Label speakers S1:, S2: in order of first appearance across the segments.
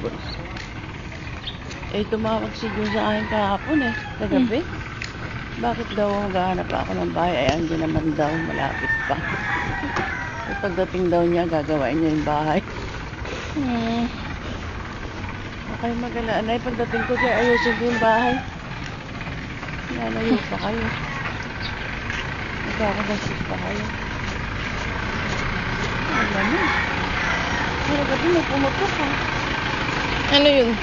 S1: nagpupulbos. Eh, tumawag si Jun sa akin kahapon eh, kagabi. Bakit daw maghahanap ako ng bahay? Ay, andyan naman daw, malapit pa. Eh, pagdating daw niya, gagawain niya yung bahay. Okay, magalaan. Ay, pagdating ko dyan, ayusin ko yung bahay. Nalayo pa kayo. Magkakagastos pa kayo. Alam mo. Pero gabi mo pumutok ha.
S2: Ano yun?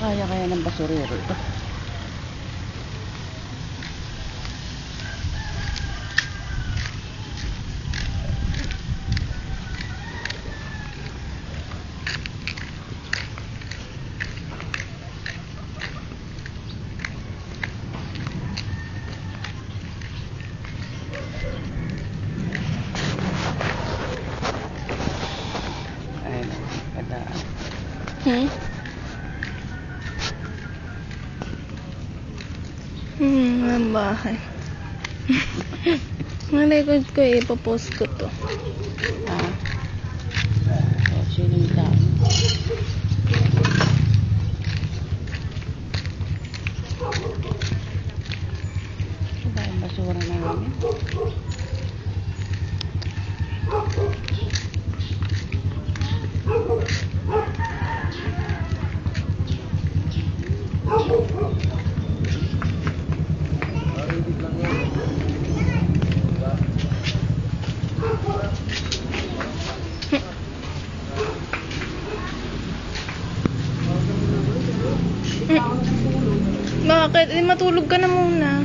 S1: Kaya ng basurero ito. Ayun, kadaan.
S2: Ang bahay. Malay ko ipopost ko to.
S1: O, sino yung tao? Ito yung basura namin.
S2: Bakit? Matulog ka na muna.